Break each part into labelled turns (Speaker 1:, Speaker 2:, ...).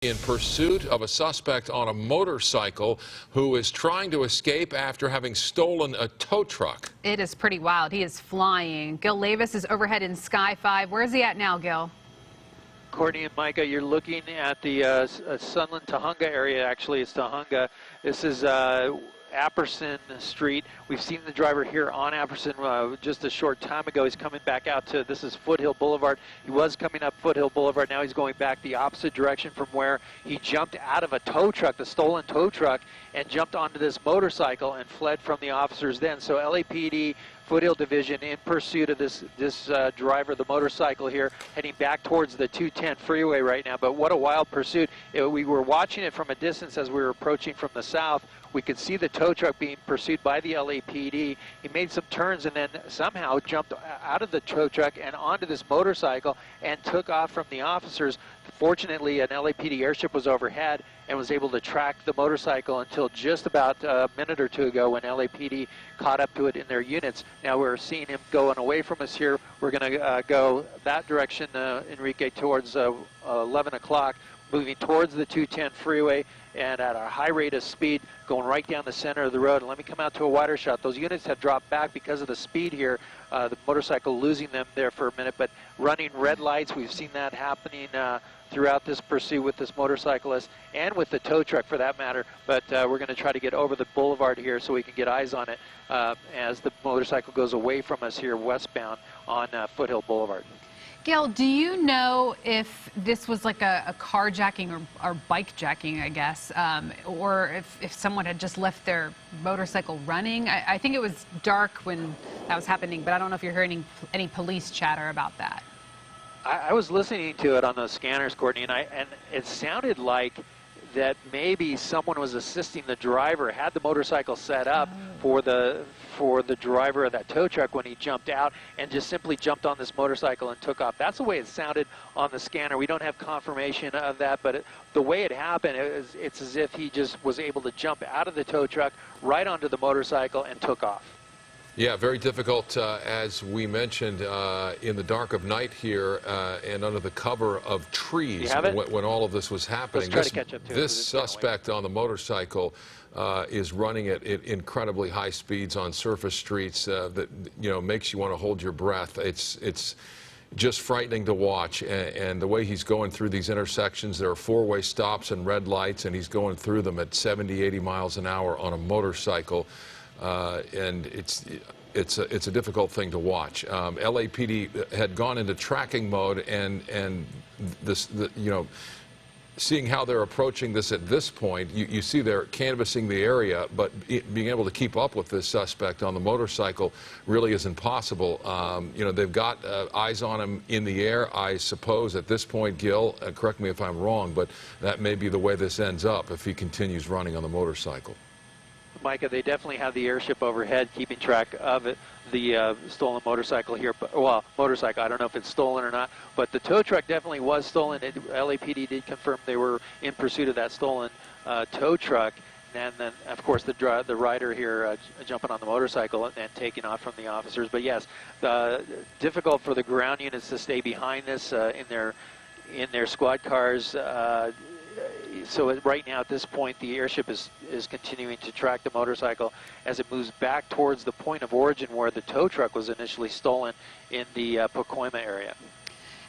Speaker 1: In pursuit of a suspect on a motorcycle who is trying to escape after having stolen a tow truck.
Speaker 2: It is pretty wild. He is flying. Gil Levis is overhead in Sky 5. Where is he at now, Gil?
Speaker 3: Courtney and Micah, you're looking at the Sunland Tahunga area. Actually, it's Tahunga. This is Apperson Street. We've seen the driver here on Apperson just a short time ago. He's coming back out to, this is Foothill Boulevard. He was coming up Foothill Boulevard. Now he's going back the opposite direction from where he jumped out of a tow truck, the stolen tow truck, and jumped onto this motorcycle and fled from the officers then. So LAPD Foothill Division in pursuit of this driver, the motorcycle here, heading back towards the 210 freeway right now. But what a wild pursuit. We were watching it from a distance as we were approaching from the south. We could see the tow truck being pursued by the LAPD. He made some turns and then somehow jumped out of the tow truck and onto this motorcycle and took off from the officers. Fortunately, an LAPD airship was overhead and was able to track the motorcycle until just about a minute or two ago when LAPD caught up to it in their units. Now we're seeing him going away from us here. We're going to go that direction, Enrique, towards 11 o'clock, moving towards the 210 freeway and at a high rate of speed, going right down the center of the road. And let me come out to a wider shot. Those units have dropped back because of the speed here. The motorcycle losing them there for a minute, but running red lights. We've seen that happening throughout this pursuit with this motorcyclist and with the tow truck for that matter. But we're going to try to get over the boulevard here so we can get eyes on it as the motorcycle goes away from us here westbound on Foothill Boulevard.
Speaker 2: Gil, do you know if this was like a carjacking or bike jacking, I guess, or if someone had just left their motorcycle running? I think it was dark when that was happening, but I don't know if you're hearing any police chatter about that.
Speaker 3: I was listening to it on those scanners, Courtney, and it sounded like that maybe someone was assisting the driver, had the motorcycle set up for the driver of that tow truck when he jumped out, and just simply jumped on this motorcycle and took off. That's the way it sounded on the scanner. We don't have confirmation of that, but the way it happened, it's as if he just was able to jump out of the tow truck, right onto the motorcycle, and took off.
Speaker 1: Yeah, very difficult, as we mentioned, in the dark of night here and under the cover of trees when all of this was happening.
Speaker 3: Let's try to catch up to
Speaker 1: this suspect on the motorcycle is running at incredibly high speeds on surface streets that makes you want to hold your breath. It's just frightening to watch, and the way he's going through these intersections. There are four-way stops and red lights, and he's going through them at 70, 80 miles an hour on a motorcycle. And it's a difficult thing to watch. LAPD had gone into tracking mode, and seeing how they're approaching this at this point, you see they're canvassing the area, but being able to keep up with this suspect on the motorcycle really isn't possible. They've got eyes on him in the air, I suppose, at this point, Gil, correct me if I'm wrong, but that may be the way this ends up if he continues running on the motorcycle.
Speaker 3: Micah, they definitely have the airship overhead keeping track of it, the stolen motorcycle here. Well, motorcycle, I don't know if it's stolen or not, but the tow truck definitely was stolen. LAPD did confirm they were in pursuit of that stolen tow truck. And then, of course, the rider here jumping on the motorcycle and taking off from the officers. But yes, difficult for the ground units to stay behind this in their squad cars. So right now, at this point, the airship is continuing to track the motorcycle as it moves back towards the point of origin where the tow truck was initially stolen in the Pacoima area.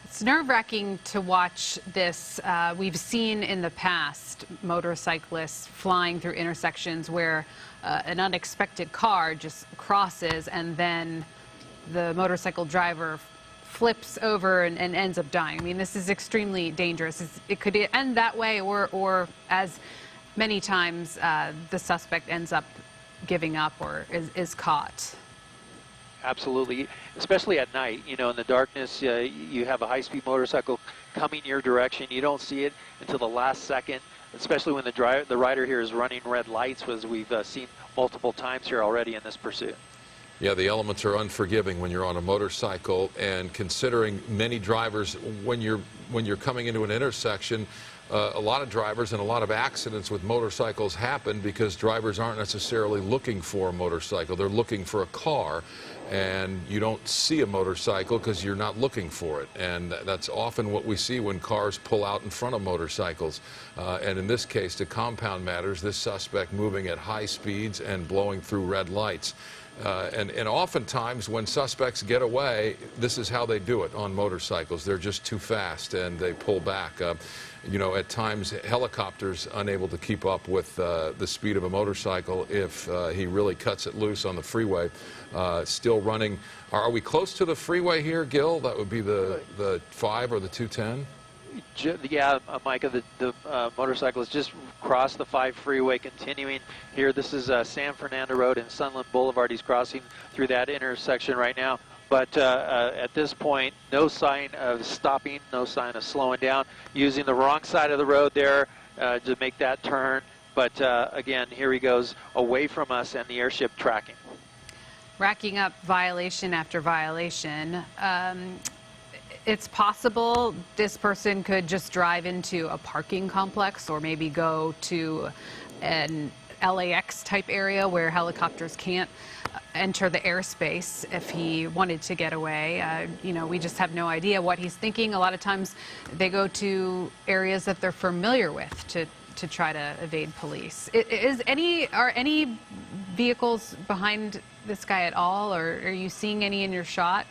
Speaker 2: It's nerve-wracking to watch this. We've seen in the past motorcyclists flying through intersections where an unexpected car just crosses and then the motorcycle driver flips over and ends up dying. I mean, this is extremely dangerous. It could end that way, or as many times the suspect ends up giving up or is caught.
Speaker 3: Absolutely, especially at night. In the darkness, you have a high-speed motorcycle coming your direction. You don't see it until the last second, especially when the rider here is running red lights, as we've seen multiple times here already in this pursuit.
Speaker 1: Yeah, the elements are unforgiving when you're on a motorcycle, and considering many drivers, when you're coming into an intersection, a lot of drivers and a lot of accidents with motorcycles happen because drivers aren't necessarily looking for a motorcycle. They're looking for a car, and you don't see a motorcycle because you're not looking for it. And that's often what we see when cars pull out in front of motorcycles. And in this case, to compound matters, this suspect moving at high speeds and blowing through red lights. And oftentimes when suspects get away, this is how they do it on motorcycles. They're just too fast and they pull back. You know, at times helicopters unable to keep up with the speed of a motorcycle if he really cuts it loose on the freeway. Still running. Are we close to the freeway here, Gil? That would be the 5 or the 210?
Speaker 3: Yeah, Micah, the motorcycle has just crossed the 5 freeway, continuing here. This is San Fernando Road and Sunland Boulevard. He's crossing through that intersection right now. But at this point, no sign of stopping, no sign of slowing down, using the wrong side of the road there to make that turn. But again, here he goes away from us and the airship tracking.
Speaker 2: Racking up violation after violation. It's possible this person could just drive into a parking complex or maybe go to an LAX type area where helicopters can't enter the airspace if he wanted to get away. You know, we just have no idea what he's thinking. A lot of times they go to areas that they're familiar with to try to evade police. Are any vehicles behind this guy at all, or are you seeing any in your shot?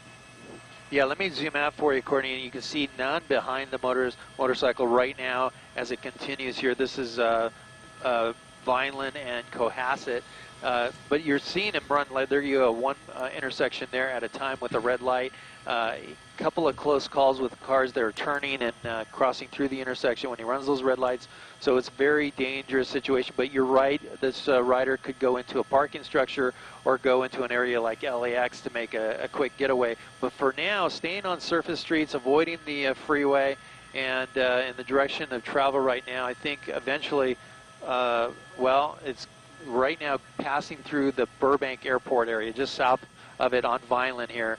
Speaker 3: Yeah, let me zoom out for you, Courtney, and you can see none behind the motorcycle right now as it continues here. This is Vineland and Cohasset. But you're seeing him run, there you go, one intersection there at a time with a red light. A couple of close calls with cars that are turning and crossing through the intersection when he runs those red lights. So it's a very dangerous situation. But you're right, this rider could go into a parking structure or go into an area like LAX to make a quick getaway. But for now, staying on surface streets, avoiding the freeway, and in the direction of travel right now, I think eventually, well, it's right now passing through the Burbank Airport area, just south of it on Vineland here.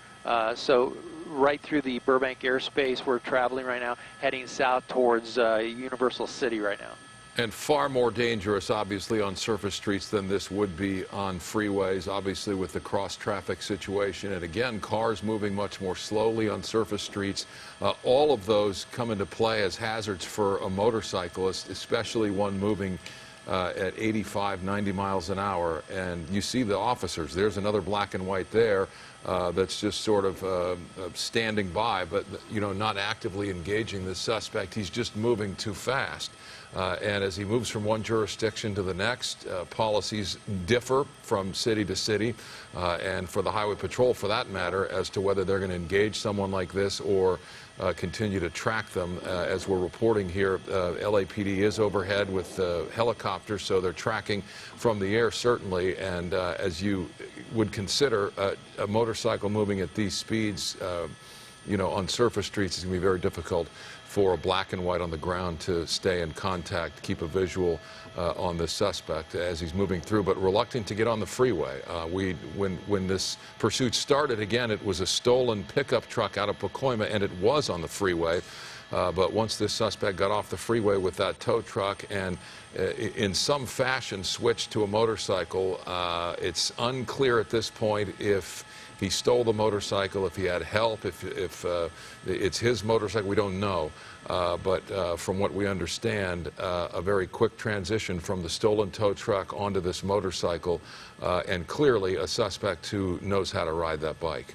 Speaker 3: So right through the Burbank airspace, we're traveling right now, heading south towards Universal City right now.
Speaker 1: And far more dangerous, obviously, on surface streets than this would be on freeways, obviously, with the cross-traffic situation. And again, cars moving much more slowly on surface streets. All of those come into play as hazards for a motorcyclist, especially one moving at 85, 90 miles an hour. And you see the officers. There's another black and white there that's just sort of standing by, but, you know, not actively engaging the suspect. He's just moving too fast. And as he moves from one jurisdiction to the next, policies differ from city to city, and for the Highway Patrol, for that matter, as to whether they're going to engage someone like this or continue to track them. As we're reporting here, LAPD is overhead with helicopters, so they're tracking from the air, certainly. And as you would consider, a motorcycle moving at these speeds, you know, on surface streets is going to be very difficult for a black and white on the ground to stay in contact, keep a visual on the suspect as he's moving through, but reluctant to get on the freeway. When this pursuit started, again, it was a stolen pickup truck out of Pacoima, and it was on the freeway. But once this suspect got off the freeway with that tow truck and in some fashion switched to a motorcycle, it's unclear at this point if he stole the motorcycle, if he had help, if it's his motorcycle, we don't know. But from what we understand, a very quick transition from the stolen tow truck onto this motorcycle, and clearly a suspect who knows how to ride that bike.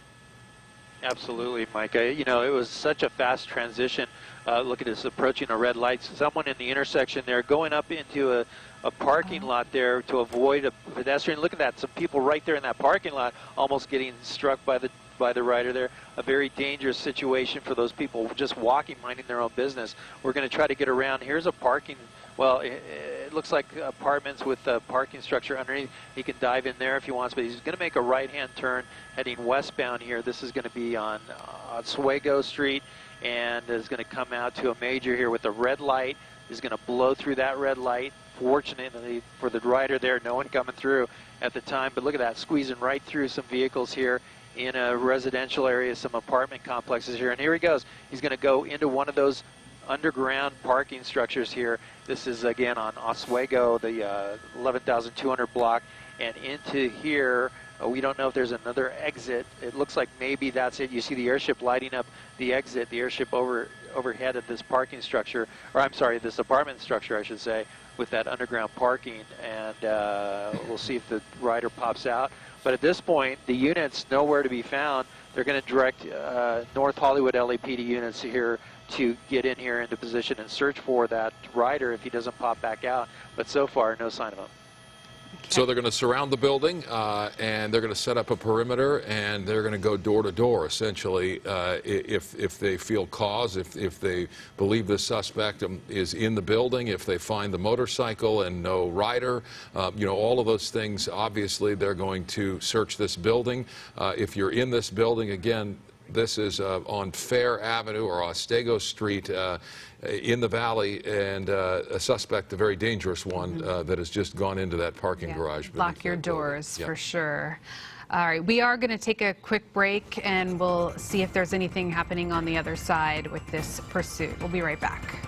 Speaker 3: Absolutely, Mike. You know, it was such a fast transition. Look at this, approaching a red light. Someone in the intersection there going up into a parking lot there to avoid a pedestrian. Look at that, some people right there in that parking lot almost getting struck by the rider there. A very dangerous situation for those people just walking, minding their own business. We're going to try to get around. Here's a parking, well, it looks like apartments with a parking structure underneath. He can dive in there if he wants, but he's going to make a right-hand turn heading westbound here. This is going to be on Oswego Street, and is going to come out to a major here with a red light. Is going to blow through that red light. Fortunately for the rider there, no one coming through at the time, but look at that, squeezing right through some vehicles here in a residential area, some apartment complexes here, and here he goes. He's going to go into one of those underground parking structures here. This is again on Oswego, the 11,200 block, and into here. We don't know if there's another exit. It looks like maybe that's it. You see the airship lighting up the exit, the airship overhead of this parking structure, or I'm sorry, this apartment structure, I should say, with that underground parking. And we'll see if the rider pops out. But at this point, the unit's nowhere to be found. They're going to direct North Hollywood LAPD units here to get in here into position and search for that rider if he doesn't pop back out. But so far, no sign of him.
Speaker 1: So they're going to surround the building, and they're going to set up a perimeter, and they're going to go door to door, essentially, if they feel cause, if they believe the suspect is in the building, if they find the motorcycle and no rider, you know, all of those things. Obviously, they're going to search this building. If you're in this building, again, this is on Fair Avenue or Ostego Street in the Valley, and a suspect, a very dangerous one, that has just gone into that parking garage.
Speaker 2: Lock your doors for sure. All right, we are going to take a quick break, and we'll see if there's anything happening on the other side with this pursuit. We'll be right back.